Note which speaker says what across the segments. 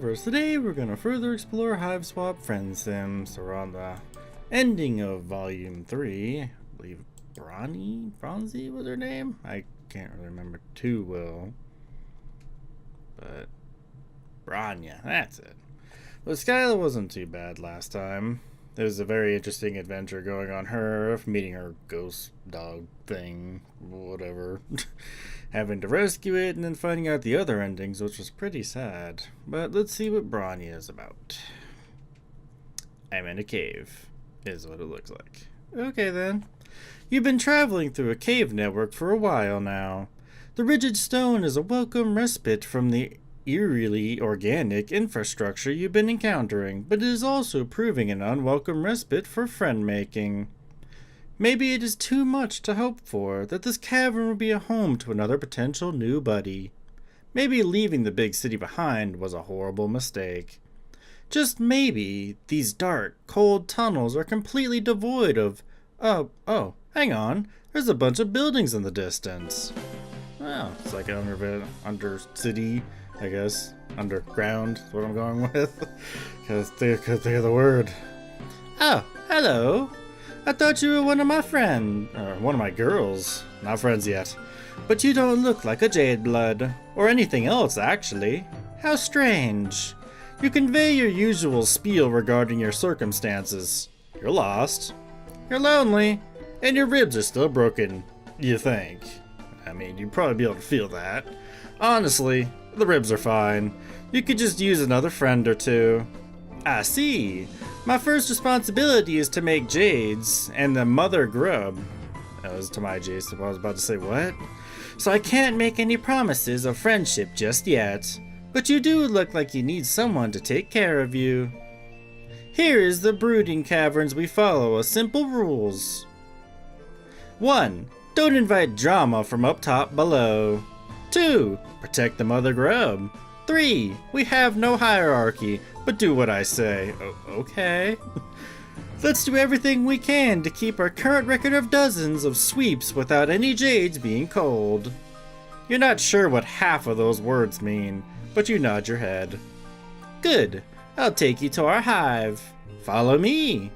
Speaker 1: Mattniverse. Today we're going to further explore HiveSwap Friendsim. So we're on the ending of Volume 3. I believe Bronzy was her name? I can't really remember too well. But Branya, that's it. Well, Skyla wasn't too bad last time. There was a very interesting adventure going on her, meeting her ghost dog thing, whatever. Having to rescue it and then finding out the other endings, which was pretty sad. But let's see what Branya is about. I'm in a cave, is what it looks like. Okay then. You've been traveling through a cave network for a while now. The rigid stone is a welcome respite from the eerily organic infrastructure you've been encountering, but it is also proving an unwelcome respite for friend-making. Maybe it is too much to hope for that this cavern will be a home to another potential new buddy. Maybe leaving the big city behind was a horrible mistake. Just maybe these dark, cold tunnels are completely devoid of... Oh, hang on. There's a bunch of buildings in the distance. Well, it's like an under-city, I guess. Underground is what I'm going with. Because they could think of the word. Oh, hello. I thought you were one of my girls. Not friends yet. But you don't look like a Jade Blood. Or anything else, actually. How strange. You convey your usual spiel regarding your circumstances. You're lost. You're lonely. And your ribs are still broken, you think. I mean, you'd probably be able to feel that. Honestly, the ribs are fine. You could just use another friend or two. I see. My first responsibility is to make jades, and the mother grub. That was to my jades, I was about to say what? So I can't make any promises of friendship just yet. But you do look like you need someone to take care of you. Here is the brooding caverns we follow, simple rules. 1. Don't invite drama from up top below. 2. Protect the mother grub. 3. We have no hierarchy, but do what I say. Okay. Let's do everything we can to keep our current record of dozens of sweeps without any jades being cold. You're not sure what half of those words mean, but you nod your head. Good. I'll take you to our hive. Follow me.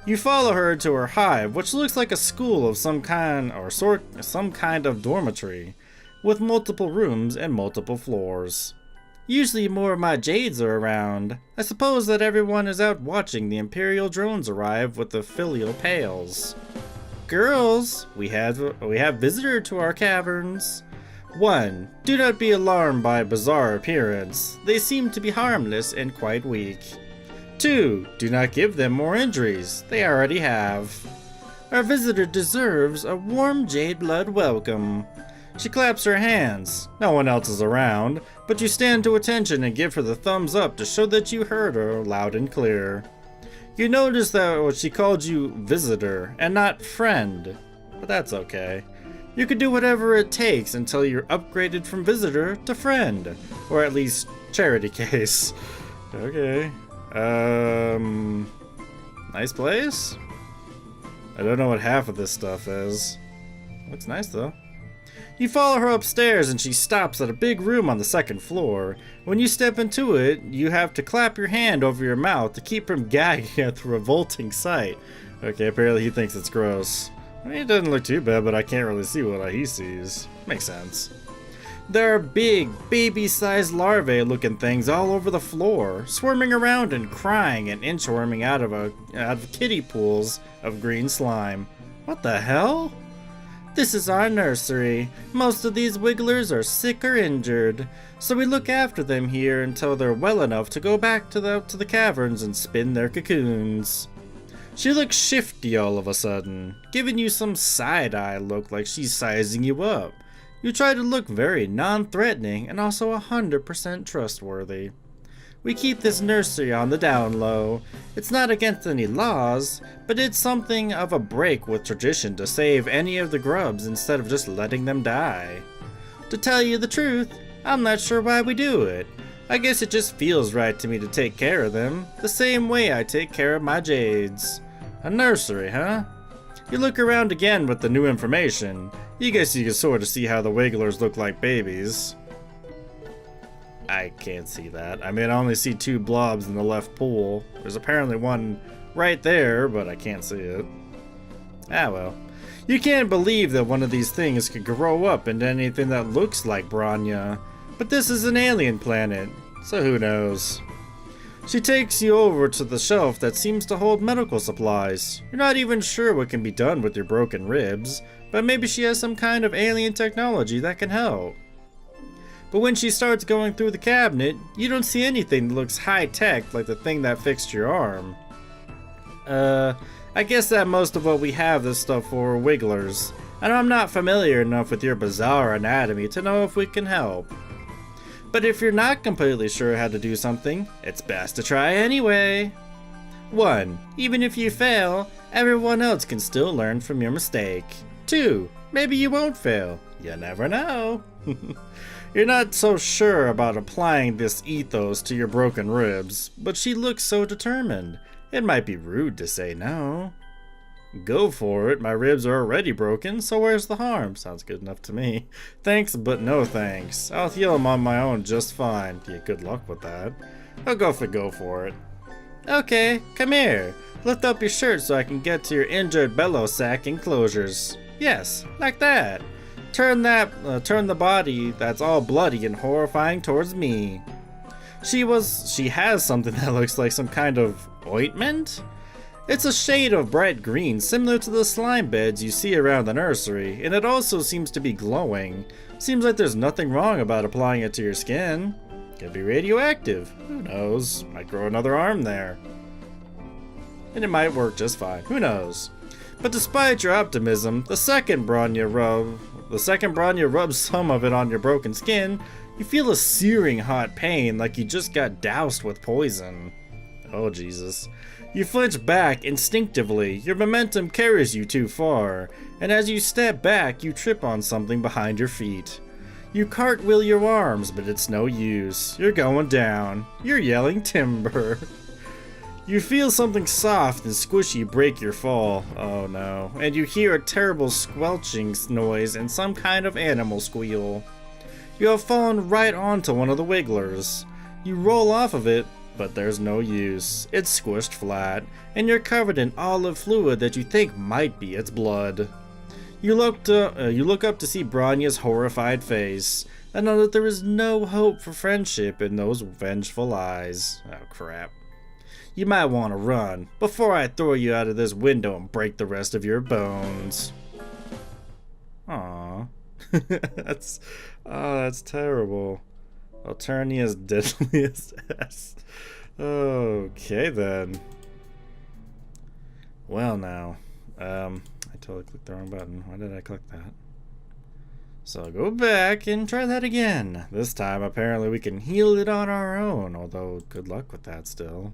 Speaker 1: You follow her to her hive, which looks like a school of some kind some kind of dormitory, with multiple rooms and multiple floors. Usually more of my jades are around. I suppose that everyone is out watching the Imperial drones arrive with the filial pails. Girls, we have visitor to our caverns. 1. Do not be alarmed by bizarre appearance. They seem to be harmless and quite weak. 2. Do not give them more injuries. They already have. Our visitor deserves a warm Jade Blood welcome. She claps her hands. No one else is around, but you stand to attention and give her the thumbs up to show that you heard her loud and clear. You notice that she called you visitor and not friend, but that's okay. You can do whatever it takes until you're upgraded from visitor to friend, or at least charity case. Okay. Nice place? I don't know what half of this stuff is. Looks nice though. You follow her upstairs and she stops at a big room on the second floor. When you step into it, you have to clap your hand over your mouth to keep from gagging at the revolting sight. Okay, apparently he thinks it's gross. I mean, it doesn't look too bad, but I can't really see what he sees. Makes sense. There are big, baby-sized larvae-looking things all over the floor, swarming around and crying and inchworming out of kiddie pools of green slime. What the hell? This is our nursery. Most of these wigglers are sick or injured, so we look after them here until they're well enough to go back to the caverns and spin their cocoons. She looks shifty all of a sudden, giving you some side-eye look like she's sizing you up. You try to look very non-threatening and also 100% trustworthy. We keep this nursery on the down low. It's not against any laws, but it's something of a break with tradition to save any of the grubs instead of just letting them die. To tell you the truth, I'm not sure why we do it. I guess it just feels right to me to take care of them, the same way I take care of my jades. A nursery, huh? You look around again with the new information. You guess you can sort of see how the wigglers look like babies. I can't see that. I mean, I only see 2 blobs in the left pool. There's apparently one right there, but I can't see it. Ah, well. You can't believe that one of these things could grow up into anything that looks like Bronya. But this is an alien planet, so who knows? She takes you over to the shelf that seems to hold medical supplies. You're not even sure what can be done with your broken ribs, but maybe she has some kind of alien technology that can help. But when she starts going through the cabinet, you don't see anything that looks high-tech like the thing that fixed your arm. I guess that most of what we have this stuff for are wigglers, and I'm not familiar enough with your bizarre anatomy to know if we can help. But if you're not completely sure how to do something, it's best to try anyway. 1. Even if you fail, everyone else can still learn from your mistake. 2. Maybe you won't fail. You never know. You're not so sure about applying this ethos to your broken ribs, but she looks so determined. It might be rude to say no. Go for it. My ribs are already broken, so where's the harm? Sounds good enough to me. Thanks, but no thanks. I'll heal them on my own just fine. Yeah, good luck with that. I'll go for it. Okay, come here. Lift up your shirt so I can get to your injured bellow sack enclosures. Yes, like that. Turn the body that's all bloody and horrifying towards me. She has something that looks like some kind of ointment? It's a shade of bright green, similar to the slime beds you see around the nursery, and it also seems to be glowing. Seems like there's nothing wrong about applying it to your skin. Could be radioactive. Who knows? Might grow another arm there. And it might work just fine. Who knows? But despite your optimism, the second Bronya rubs some of it on your broken skin, you feel a searing hot pain like you just got doused with poison. Oh Jesus. You flinch back instinctively. Your momentum carries you too far, and as you step back, you trip on something behind your feet. You cartwheel your arms, but it's no use. You're going down. You're yelling timber. You feel something soft and squishy break your fall. Oh no. And you hear a terrible squelching noise and some kind of animal squeal. You have fallen right onto one of the wigglers. You roll off of it, but there's no use. It's squished flat, and you're covered in olive fluid that you think might be its blood. You look up to see Bronya's horrified face, and know that there is no hope for friendship in those vengeful eyes. Oh crap. You might want to run, before I throw you out of this window and break the rest of your bones. Aww. That's terrible. Alternia's deadliest S. Okay then. Well now, I totally clicked the wrong button. Why did I click that? So I'll go back and try that again. This time apparently we can heal it on our own, although good luck with that still.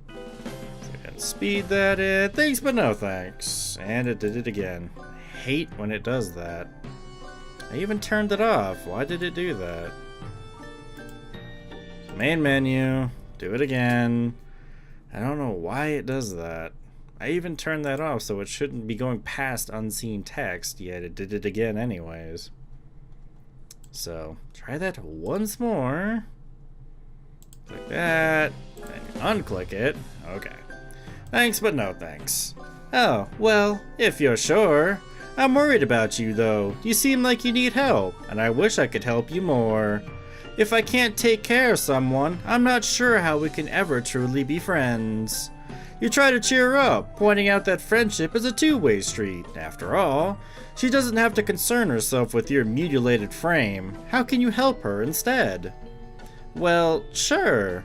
Speaker 1: So I can speed that in. Thanks but no thanks. And it did it again. I hate when it does that. I even turned it off. Why did it do that? Main menu. Do it again. I don't know why it does that. I even turned that off so it shouldn't be going past unseen text, yet it did it again anyways. So, try that once more. Click that. And unclick it. Okay. Thanks but no thanks. Oh, well, if you're sure. I'm worried about you though. You seem like you need help, and I wish I could help you more. If I can't take care of someone, I'm not sure how we can ever truly be friends. You try to cheer her up, pointing out that friendship is a two-way street. After all, she doesn't have to concern herself with your mutilated frame. How can you help her instead? Well, sure.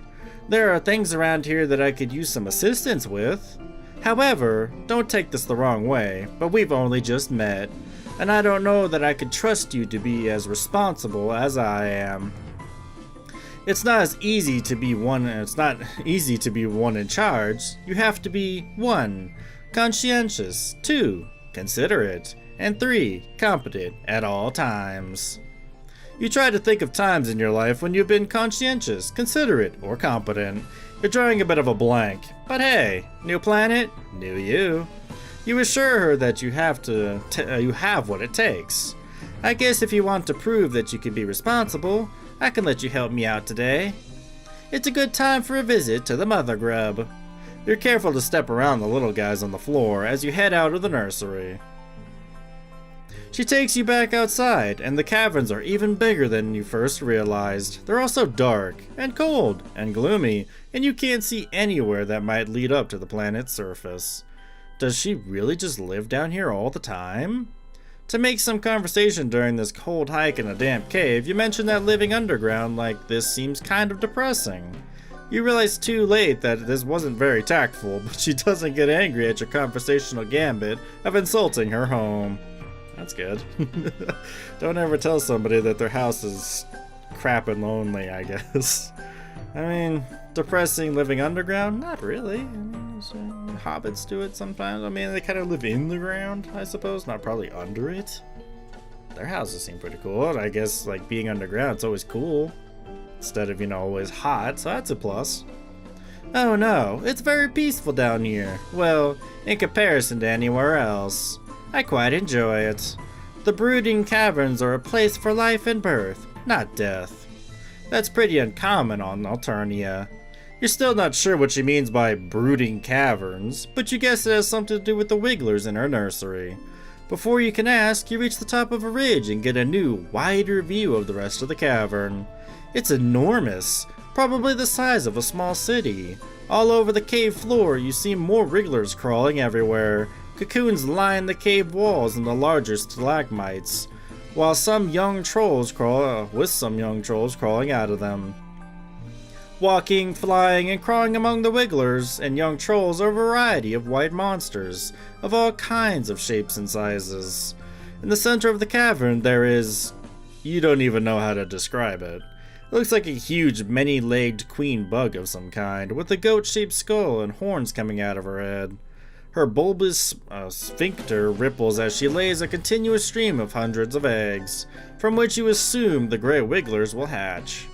Speaker 1: There are things around here that I could use some assistance with. However, don't take this the wrong way, but we've only just met, and I don't know that I could trust you to be as responsible as I am. It's not easy to be one in charge. You have to be 1. Conscientious, 2. Considerate, and 3. Competent at all times. You try to think of times in your life when you've been conscientious, considerate, or competent. You're drawing a bit of a blank, but hey, new planet, new you. You assure her that you have what it takes. I guess if you want to prove that you can be responsible, I can let you help me out today. It's a good time for a visit to the mother grub. You're careful to step around the little guys on the floor as you head out of the nursery. She takes you back outside, and the caverns are even bigger than you first realized. They're also dark, and cold, and gloomy, and you can't see anywhere that might lead up to the planet's surface. Does she really just live down here all the time? To make some conversation during this cold hike in a damp cave, you mention that living underground like this seems kind of depressing. You realize too late that this wasn't very tactful, but she doesn't get angry at your conversational gambit of insulting her home. That's good. Don't ever tell somebody that their house is crap and lonely, I guess. I mean, depressing living underground? Not really. I mean, hobbits do it sometimes. I mean, they kind of live in the ground, I suppose, not probably under it. Their houses seem pretty cool, and I guess, like, being underground, it's always cool. Instead of, always hot, so that's a plus. Oh no, it's very peaceful down here. Well, in comparison to anywhere else. I quite enjoy it. The brooding caverns are a place for life and birth, not death. That's pretty uncommon on Alternia. You're still not sure what she means by brooding caverns, but you guess it has something to do with the wigglers in her nursery. Before you can ask, you reach the top of a ridge and get a new, wider view of the rest of the cavern. It's enormous, probably the size of a small city. All over the cave floor, you see more wrigglers crawling everywhere. Cocoons line the cave walls and the larger stalagmites, while some young trolls crawling out of them. Walking, flying, and crawling among the wigglers and young trolls are a variety of white monsters of all kinds of shapes and sizes. In the center of the cavern there is... you don't even know how to describe it. It looks like a huge many-legged queen bug of some kind, with a goat-shaped skull and horns coming out of her head. Her bulbous sphincter ripples as she lays a continuous stream of hundreds of eggs, from which you assume the gray wigglers will hatch.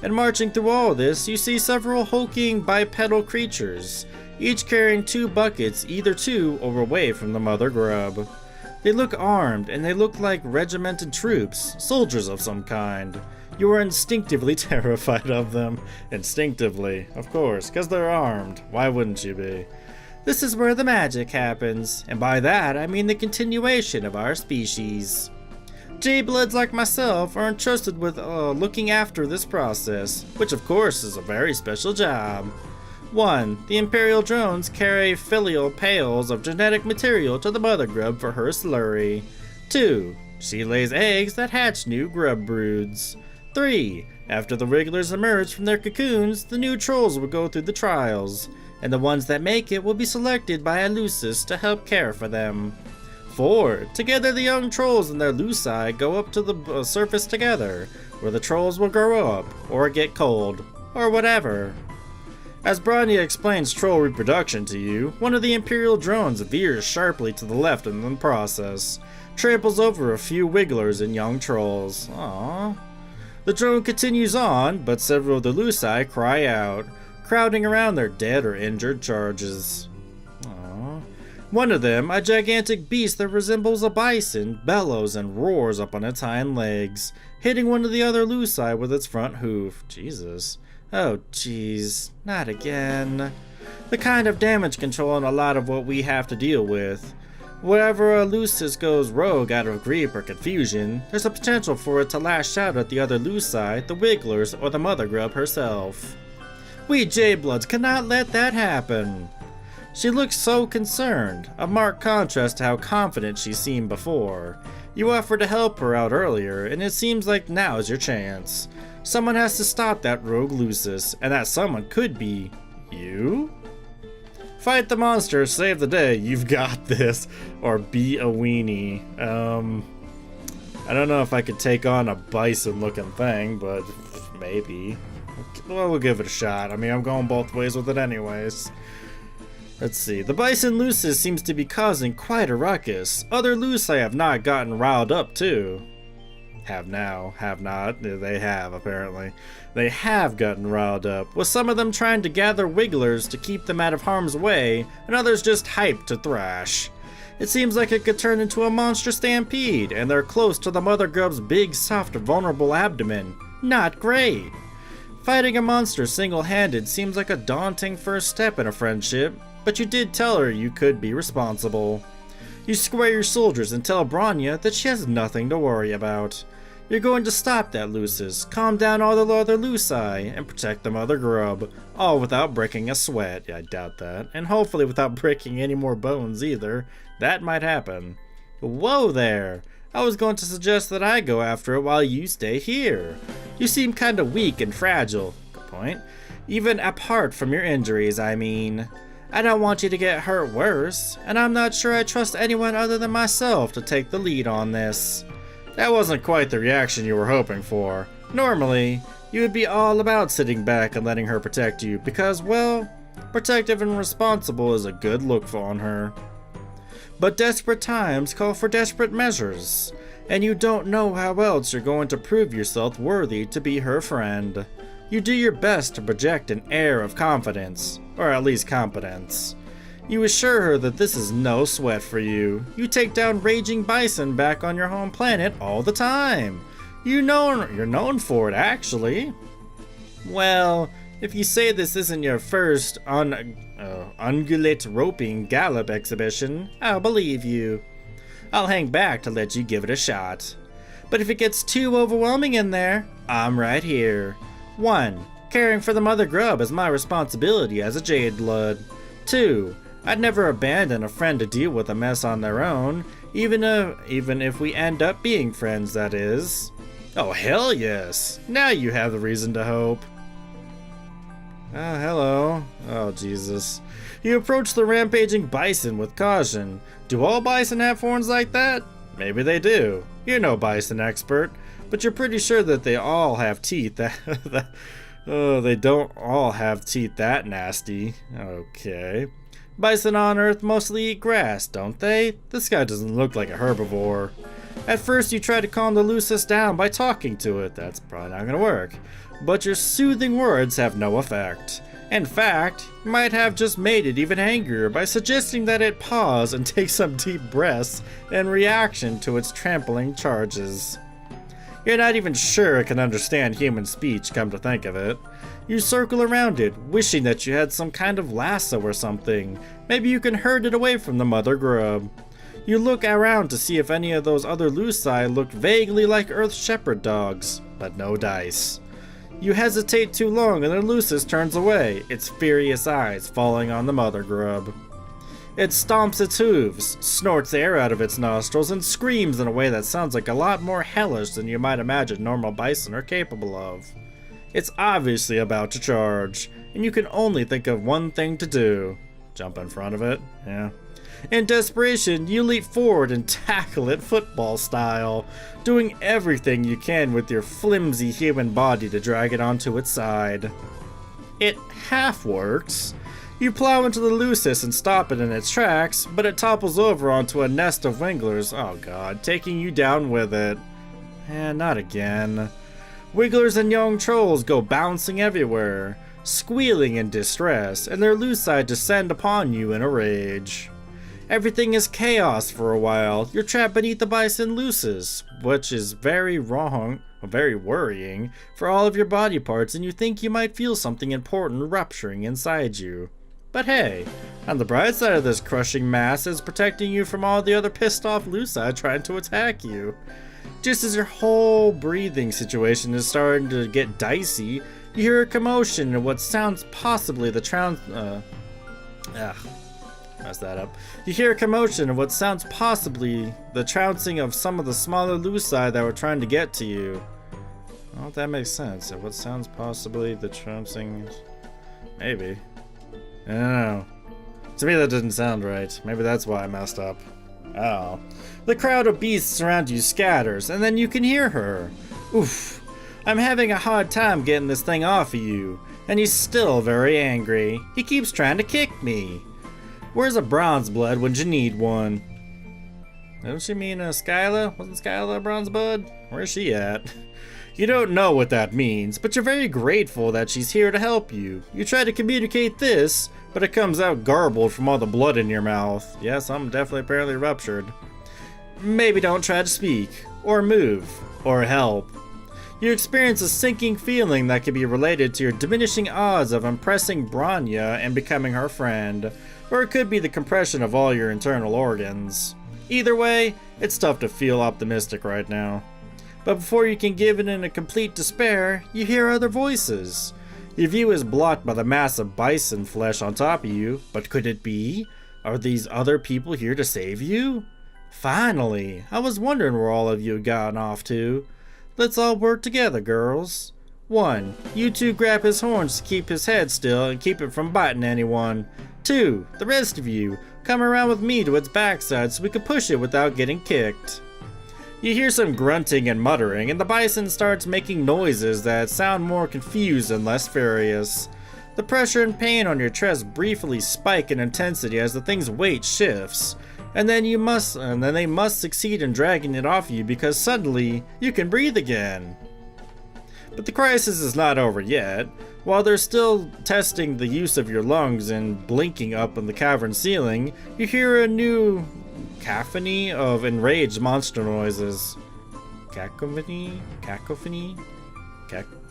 Speaker 1: And marching through all this, you see several hulking bipedal creatures, each carrying 2 buckets either to or away from the mother grub. They look armed, and they look like regimented troops, soldiers of some kind. You are instinctively terrified of them. Instinctively, of course, because they're armed. Why wouldn't you be? This is where the magic happens, and by that I mean the continuation of our species. J-Bloods like myself are entrusted with looking after this process, which of course is a very special job. 1. The Imperial drones carry filial pails of genetic material to the mother grub for her slurry. 2. She lays eggs that hatch new grub broods. 3. After the wrigglers emerge from their cocoons, the new trolls will go through the trials, and the ones that make it will be selected by a Lucis to help care for them. 4. Together the young trolls and their Luci go up to the surface together, where the trolls will grow up, or get cold, or whatever. As Bronya explains troll reproduction to you, one of the Imperial drones veers sharply to the left in the process, tramples over a few wigglers and young trolls. Aww. The drone continues on, but several of the Luci cry out, crowding around their dead or injured charges. Aww. One of them, a gigantic beast that resembles a bison, bellows and roars up on its hind legs, hitting one of the other Luci with its front hoof. Jesus. Oh jeez, not again. The kind of damage control and a lot of what we have to deal with. Wherever a Lucis goes rogue out of grief or confusion, there's a potential for it to lash out at the other Luci, the Wigglers, or the mother grub herself. We J-Bloods cannot let that happen. She looks so concerned, a marked contrast to how confident she seemed before. You offered to help her out earlier, and it seems like now is your chance. Someone has to stop that rogue Lucis, and that someone could be... you? Fight the monster, save the day, you've got this. Or be a weenie. I don't know if I could take on a bison looking thing, but maybe. Well, we'll give it a shot. I mean, I'm going both ways with it anyways. Let's see. The bison Lucis seems to be causing quite a ruckus. Other Luci have not gotten riled up too. Have now, have not. They have, apparently. They have gotten riled up, with some of them trying to gather wigglers to keep them out of harm's way, and others just hyped to thrash. It seems like it could turn into a monster stampede, and they're close to the mother grub's big, soft, vulnerable abdomen. Not great. Fighting a monster single-handed seems like a daunting first step in a friendship, but you did tell her you could be responsible. You square your soldiers and tell Bronya that she has nothing to worry about. You're going to stop that Lucis, calm down all the other Luci, and protect the mother grub, all without breaking a sweat. Yeah, I doubt that. And hopefully without breaking any more bones either. That might happen. Whoa there! I was going to suggest that I go after it while you stay here. You seem kinda weak and fragile. Good point. Even apart from your injuries, I mean. I don't want you to get hurt worse, and I'm not sure I trust anyone other than myself to take the lead on this. That wasn't quite the reaction you were hoping for. Normally, you would be all about sitting back and letting her protect you because, well, protective and responsible is a good look on her. But desperate times call for desperate measures, and you don't know how else you're going to prove yourself worthy to be her friend. You do your best to project an air of confidence, or at least competence. You assure her that this is no sweat for you. You take down raging bison back on your home planet all the time. You're known for it, actually. Well, if you say this isn't your first ungulate roping gallop exhibition, I'll believe you. I'll hang back to let you give it a shot. But if it gets too overwhelming in there, I'm right here. 1. Caring for the mother grub is my responsibility as a Jade Blood. 2. I'd never abandon a friend to deal with a mess on their own, even if we end up being friends, that is. Oh, hell yes! Now you have the reason to hope. Hello. Oh, Jesus. You approach the rampaging bison with caution. Do all bison have horns like that? Maybe they do. You're no bison expert, but you're pretty sure that they all have teeth that... Oh, they don't all have teeth that nasty. Okay. Bison on Earth mostly eat grass, don't they? This guy doesn't look like a herbivore. At first you try to calm the Lucis down by talking to it. That's probably not gonna work. But your soothing words have no effect. In fact, you might have just made it even angrier by suggesting that it pause and take some deep breaths in reaction to its trampling charges. You're not even sure it can understand human speech, come to think of it. You circle around it, wishing that you had some kind of lasso or something. Maybe you can herd it away from the mother grub. You look around to see if any of those other Luci look vaguely like Earth Shepherd dogs, but no dice. You hesitate too long and the Lucis turns away, its furious eyes falling on the mother grub. It stomps its hooves, snorts air out of its nostrils, and screams in a way that sounds like a lot more hellish than you might imagine normal bison are capable of. It's obviously about to charge, and you can only think of one thing to do. Jump in front of it? Yeah. In desperation, you leap forward and tackle it football style, doing everything you can with your flimsy human body to drag it onto its side. It half works. You plow into the Lucis and stop it in its tracks, but it topples over onto a nest of wigglers, oh god, taking you down with it. Not again. Wigglers and young trolls go bouncing everywhere, squealing in distress, and their Luci descend upon you in a rage. Everything is chaos for a while. You're trapped beneath the bison Lucis, which is very worrying for all of your body parts, and you think you might feel something important rupturing inside you. But hey, on the bright side of this crushing mass is protecting you from all the other pissed off Luci trying to attack you. Just as your whole breathing situation is starting to get dicey, you hear a commotion in what sounds possibly the messed that up. You hear a commotion of what sounds possibly the trouncing of some of the smaller Luci that were trying to get to you. Well, that makes sense. What sounds possibly the trouncing... Maybe. I don't know. To me that didn't sound right. Maybe that's why I messed up. Oh. The crowd of beasts around you scatters, and then you can hear her. Oof. I'm having a hard time getting this thing off of you. And he's still very angry. He keeps trying to kick me. Where's a bronze blood when you need one? Don't you mean Skyla? Wasn't Skyla a bronze blood? Where's she at? You don't know what that means, but you're very grateful that she's here to help you. You try to communicate this, but it comes out garbled from all the blood in your mouth. Yes, I'm definitely apparently ruptured. Maybe don't try to speak, or move, or help. You experience a sinking feeling that can be related to your diminishing odds of impressing Bronya and becoming her friend, or it could be the compression of all your internal organs. Either way, it's tough to feel optimistic right now. But before you can give in a complete despair, you hear other voices. Your view is blocked by the mass of bison flesh on top of you, but could it be? Are these other people here to save you? Finally! I was wondering where all of you had gotten off to. Let's all work together, girls. 1. You two grab his horns to keep his head still and keep it from biting anyone. 2. The rest of you, come around with me to its backside so we can push it without getting kicked. You hear some grunting and muttering, and the bison starts making noises that sound more confused and less furious. The pressure and pain on your chest briefly spike in intensity as the thing's weight shifts, and then they must succeed in dragging it off you because suddenly you can breathe again. But the crisis is not over yet. While they're still testing the use of your lungs and blinking up in the cavern ceiling, you hear a new cacophony of enraged monster noises. Cacophony? I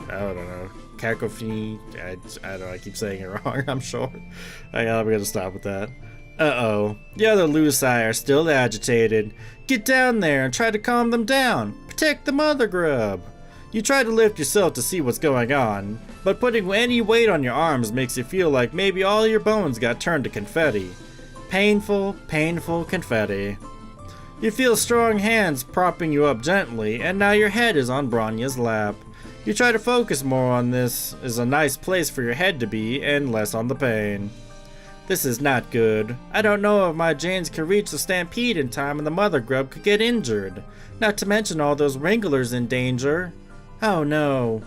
Speaker 1: don't know. Cacophony? I don't know, I keep saying it wrong, I'm sure. I'm gonna stop with that. Uh-oh. The other Luci are still agitated. Get down there and try to calm them down. Protect the mother grub. You try to lift yourself to see what's going on, but putting any weight on your arms makes you feel like maybe all your bones got turned to confetti. Painful, painful confetti. You feel strong hands propping you up gently, and now your head is on Bronya's lap. You try to focus more on this is a nice place for your head to be, and less on the pain. This is not good. I don't know if my Janes can reach the stampede in time and the mother grub could get injured. Not to mention all those wranglers in danger. Oh no.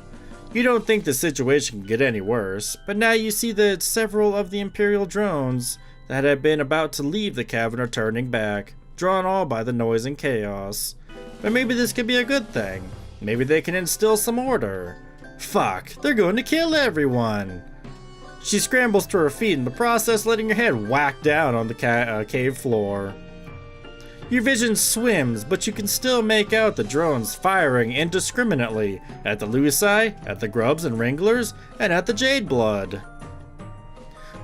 Speaker 1: You don't think the situation can get any worse, but now you see that several of the Imperial drones that had been about to leave the cavern are turning back, drawn all by the noise and chaos. But maybe this could be a good thing. Maybe they can instill some order. Fuck, they're going to kill everyone! She scrambles to her feet, in the process letting her head whack down on the cave floor. Your vision swims, but you can still make out the drones firing indiscriminately at the Luci, at the grubs and wranglers, and at the Jade Blood.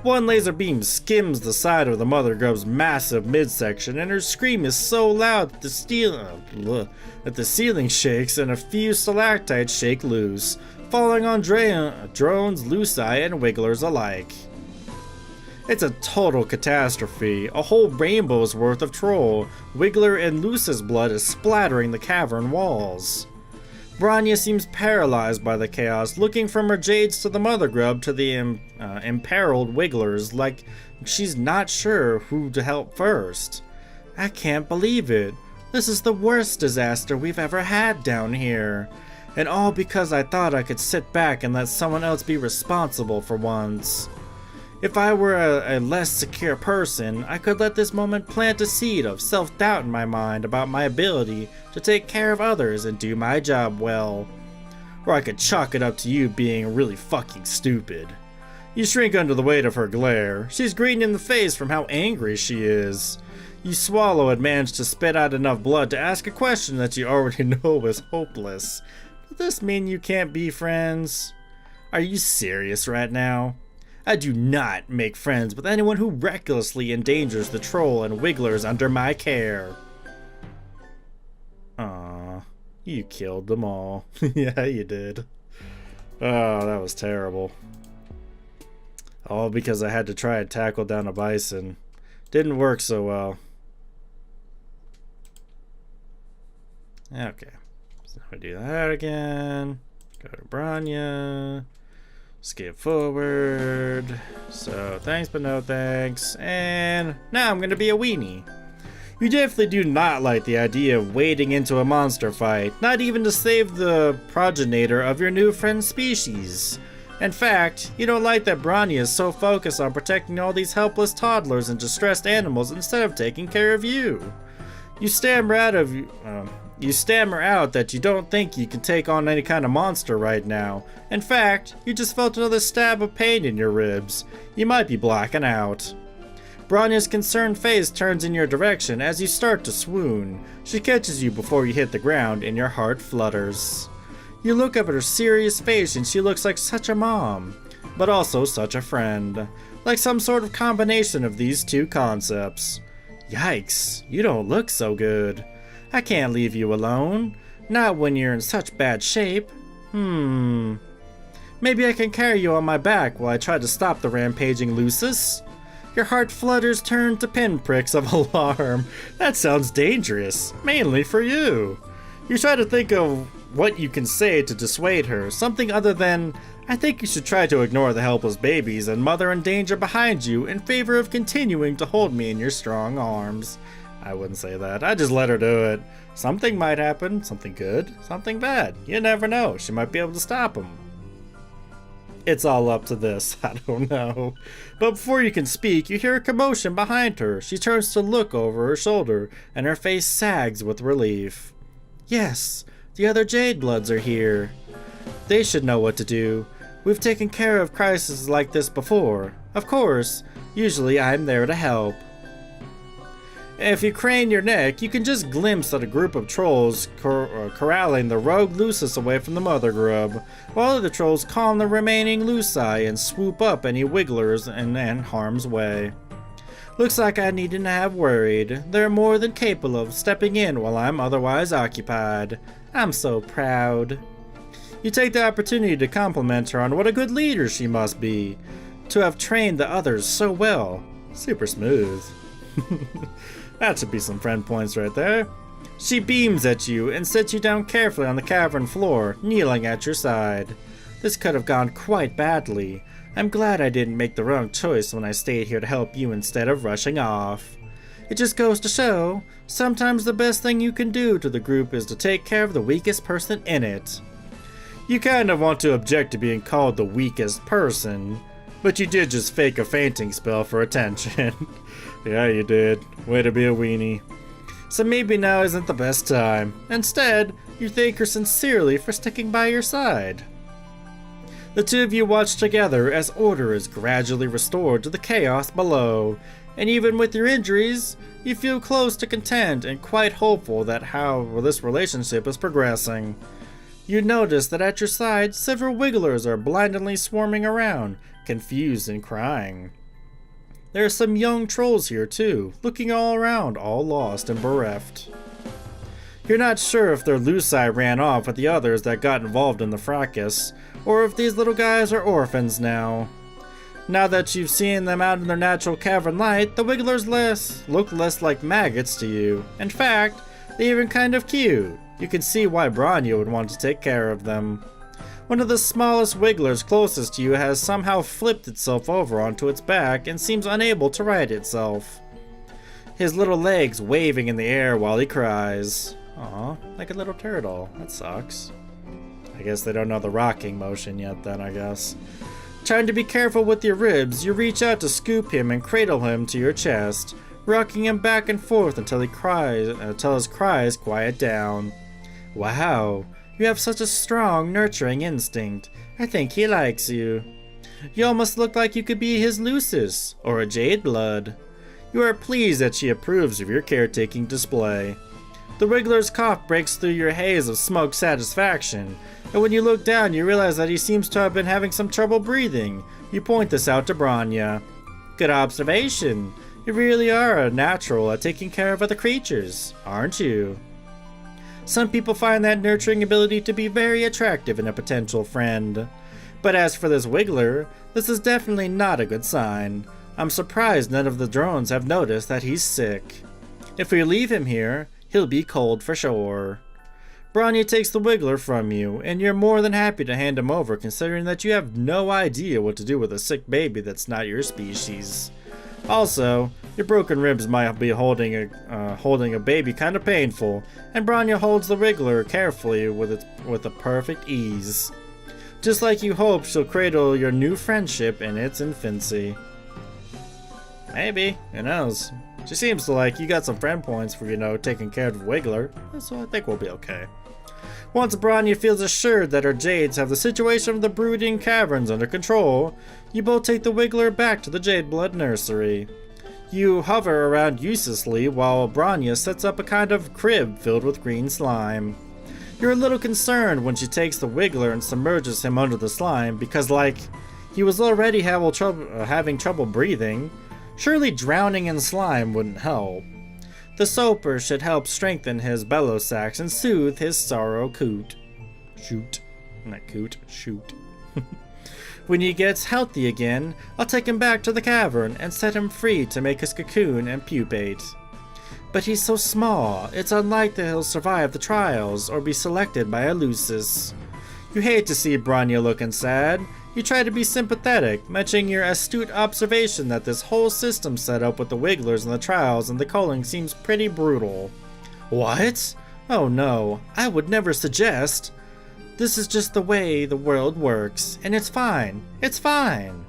Speaker 1: One laser beam skims the side of the mother grub's massive midsection, and her scream is so loud that the ceiling shakes and a few stalactites shake loose, falling on drones, Luci, and wigglers alike. It's a total catastrophe. A whole rainbow's worth of troll, wiggler, and Luci's blood is splattering the cavern walls. Bronya seems paralyzed by the chaos, looking from her jades to the mother grub to the imperiled wigglers like she's not sure who to help first. I can't believe it. This is the worst disaster we've ever had down here. And all because I thought I could sit back and let someone else be responsible for once. If I were a less secure person, I could let this moment plant a seed of self-doubt in my mind about my ability to take care of others and do my job well. Or I could chalk it up to you being really fucking stupid. You shrink under the weight of her glare. She's green in the face from how angry she is. You swallow and manage to spit out enough blood to ask a question that you already know is hopeless. Does this mean you can't be friends? Are you serious right now? I do not make friends with anyone who recklessly endangers the troll and wigglers under my care. Aw, you killed them all. Yeah, you did. Oh, that was terrible. All because I had to try and tackle down a bison. Didn't work so well. Okay, so we do that again. Go to Bronya. Skip forward. So thanks but no thanks. And now I'm gonna be a weenie. You definitely do not like the idea of wading into a monster fight, not even to save the progenitor of your new friend's species. In fact, you don't like that Bronya is so focused on protecting all these helpless toddlers and distressed animals instead of taking care of you. You stammer out that you don't think you can take on any kind of monster right now. In fact, you just felt another stab of pain in your ribs. You might be blacking out. Bronya's concerned face turns in your direction as you start to swoon. She catches you before you hit the ground and your heart flutters. You look up at her serious face and she looks like such a mom, but also such a friend. Like some sort of combination of these two concepts. Yikes, you don't look so good. I can't leave you alone. Not when you're in such bad shape. Maybe I can carry you on my back while I try to stop the rampaging Lucis? Your heart flutters turn to pinpricks of alarm. That sounds dangerous, mainly for you. You try to think of what you can say to dissuade her, something other than, I think you should try to ignore the helpless babies and mother in danger behind you in favor of continuing to hold me in your strong arms. I wouldn't say that, I'd just let her do it. Something might happen, something good, something bad. You never know, she might be able to stop him. It's all up to this, I don't know. But before you can speak, you hear a commotion behind her. She turns to look over her shoulder, and her face sags with relief. Yes, the other Jade Bloods are here. They should know what to do. We've taken care of crises like this before. Of course, usually I'm there to help. If you crane your neck, you can just glimpse at a group of trolls corralling the rogue Lucis away from the mother grub, while other trolls calm the remaining Luci and swoop up any wigglers in harm's way. Looks like I needn't have worried. They're more than capable of stepping in while I'm otherwise occupied. I'm so proud. You take the opportunity to compliment her on what a good leader she must be, to have trained the others so well. Super smooth. That should be some friend points right there. She beams at you and sets you down carefully on the cavern floor, kneeling at your side. This could have gone quite badly. I'm glad I didn't make the wrong choice when I stayed here to help you instead of rushing off. It just goes to show, sometimes the best thing you can do to the group is to take care of the weakest person in it. You kind of want to object to being called the weakest person, but you did just fake a fainting spell for attention. Yeah, you did. Way to be a weenie. So maybe now isn't the best time. Instead, you thank her sincerely for sticking by your side. The two of you watch together as order is gradually restored to the chaos below, and even with your injuries, you feel close to content and quite hopeful that how this relationship is progressing. You notice that at your side, several wigglers are blindly swarming around, confused and crying. There are some young trolls here too, looking all around, all lost and bereft. You're not sure if their Luci ran off with the others that got involved in the fracas, or if these little guys are orphans now. Now that you've seen them out in their natural cavern light, the wigglers look less like maggots to you. In fact, they're even kind of cute. You can see why Branya would want to take care of them. One of the smallest wigglers closest to you has somehow flipped itself over onto its back and seems unable to right itself. His little legs waving in the air while he cries. Aw, like a little turtle. That sucks. I guess they don't know the rocking motion yet then, I guess. Trying to be careful with your ribs, you reach out to scoop him and cradle him to your chest, rocking him back and forth until his cries quiet down. Wow. You have such a strong, nurturing instinct. I think he likes you. You almost look like you could be his Lucis, or a Jade Blood. You are pleased that she approves of your caretaking display. The Wiggler's cough breaks through your haze of smug satisfaction, and when you look down you realize that he seems to have been having some trouble breathing. You point this out to Branya. Good observation. You really are a natural at taking care of other creatures, aren't you? Some people find that nurturing ability to be very attractive in a potential friend. But as for this Wiggler, this is definitely not a good sign. I'm surprised none of the drones have noticed that he's sick. If we leave him here, he'll be cold for sure. Branya takes the Wiggler from you, and you're more than happy to hand him over considering that you have no idea what to do with a sick baby that's not your species. Also, your broken ribs might be holding a baby kind of painful, and Branya holds the Wiggler carefully with a perfect ease. Just like you hope she'll cradle your new friendship in its infancy. Maybe, who knows? She seems to like you got some friend points for, taking care of the Wiggler, so I think we'll be okay. Once Branya feels assured that her Jades have the situation of the brooding caverns under control, you both take the Wiggler back to the Jade Blood nursery. You hover around uselessly while Branya sets up a kind of crib filled with green slime. You're a little concerned when she takes the Wiggler and submerges him under the slime because, like, he was already having trouble breathing. Surely drowning in slime wouldn't help. The soaper should help strengthen his bellow sacs and soothe his sorrow coot. Shoot. Not coot. Shoot. When he gets healthy again, I'll take him back to the cavern and set him free to make his cocoon and pupate. But he's so small, it's unlikely he'll survive the trials or be selected by Eleusis. You hate to see Bronya looking sad. You try to be sympathetic, mentioning your astute observation that this whole system set up with the Wigglers and the trials and the culling seems pretty brutal. What? Oh no, I would never suggest. This is just the way the world works, and it's fine. It's fine.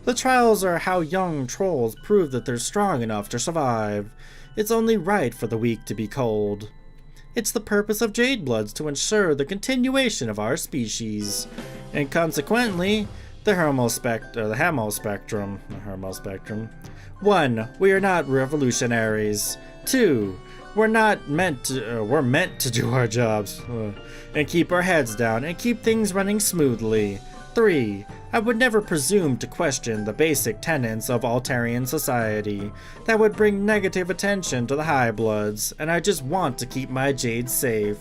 Speaker 1: The trials are how young trolls prove that they're strong enough to survive. It's only right for the weak to be cold. It's the purpose of Jadebloods to ensure the continuation of our species, and consequently, the Hermo spectrum. 1. We are not revolutionaries. 2. We're meant to do our jobs and keep our heads down and keep things running smoothly. 3. I would never presume to question the basic tenets of Altarian society. That would bring negative attention to the High Bloods, and I just want to keep my Jade safe.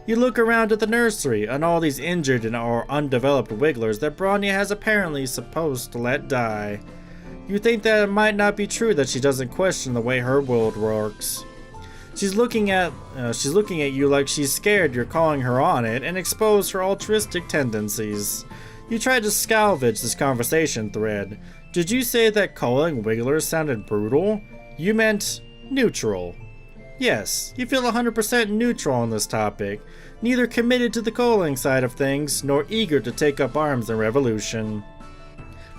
Speaker 1: You look around at the nursery and all these injured and or undeveloped Wigglers that Bronya has apparently supposed to let die. You think that it might not be true that she doesn't question the way her world works. She's looking at you like she's scared you're calling her on it and expose her altruistic tendencies. You tried to salvage this conversation thread. Did you say that calling Wigglers sounded brutal? You meant neutral. Yes, you feel 100% neutral on this topic, neither committed to the calling side of things, nor eager to take up arms in revolution.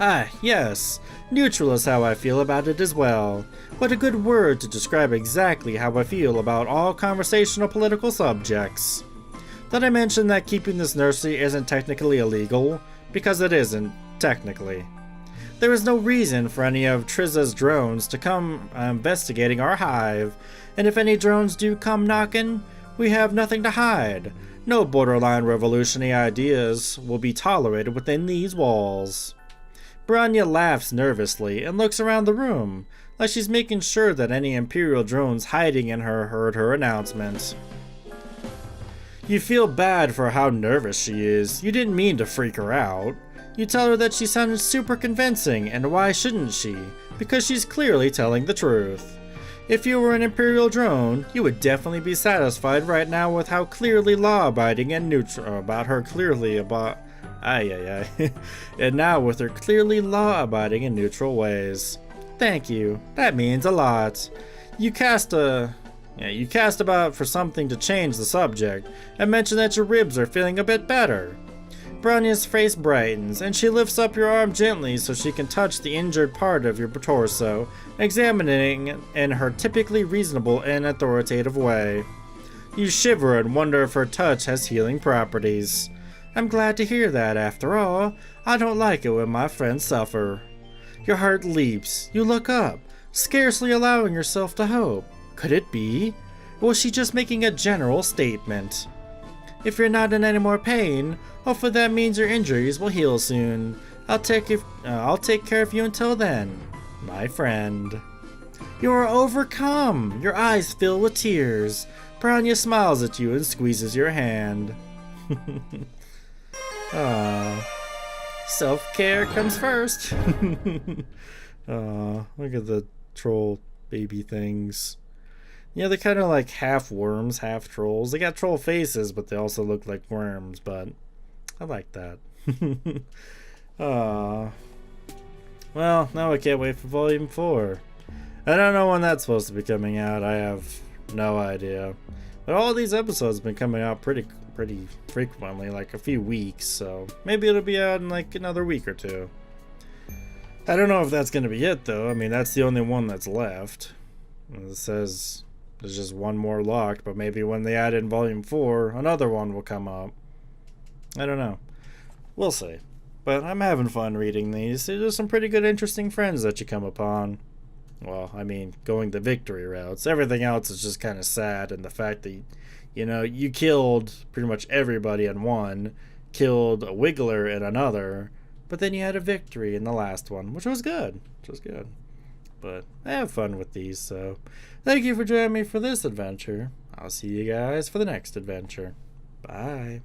Speaker 1: Ah, yes, neutral is how I feel about it as well. What a good word to describe exactly how I feel about all conversational political subjects. Did I mention that keeping this nursery isn't technically illegal? Because it isn't, technically. There is no reason for any of Trizza's drones to come investigating our hive, and if any drones do come knocking, we have nothing to hide. No borderline revolutionary ideas will be tolerated within these walls. Bronya laughs nervously and looks around the room, like she's making sure that any Imperial drones hiding in her heard her announcement. You feel bad for how nervous she is. You didn't mean to freak her out. You tell her that she sounded super convincing, and why shouldn't she? Because she's clearly telling the truth. If you were an Imperial drone, you would definitely be satisfied right now with how clearly law-abiding and neutral about her clearly about and now with her clearly law-abiding and neutral ways. Thank you. That means a lot. You cast about for something to change the subject, and mention that your ribs are feeling a bit better. Bronya's face brightens, and she lifts up your arm gently so she can touch the injured part of your torso, examining it in her typically reasonable and authoritative way. You shiver and wonder if her touch has healing properties. I'm glad to hear that, after all. I don't like it when my friends suffer. Your heart leaps. You look up, scarcely allowing yourself to hope. Could it be? Or was she just making a general statement? If you're not in any more pain, hopefully that means your injuries will heal soon. I'll take care of you until then, my friend. You are overcome. Your eyes fill with tears. Bronya smiles at you and squeezes your hand. Self-care comes first. Look at the troll baby things. Yeah, they're kind of like half worms, half trolls. They got troll faces, but they also look like worms, but I like that. Well, now I can't wait for Volume 4. I don't know when that's supposed to be coming out. I have no idea. But all these episodes have been coming out pretty frequently, like a few weeks, so maybe it'll be out in like another week or two. I don't know if that's going to be it, though. I mean, that's the only one that's left. It says there's just one more locked, but maybe when they add in Volume 4, another one will come up. I don't know. We'll see. But I'm having fun reading these. There's some pretty good, interesting friends that you come upon. Well, I mean, going the victory routes. Everything else is just kind of sad, and the fact that, you know, you killed pretty much everybody in one, killed a Wiggler in another, but then you had a victory in the last one, which was good. But I have fun with these, so thank you for joining me for this adventure. I'll see you guys for the next adventure. Bye.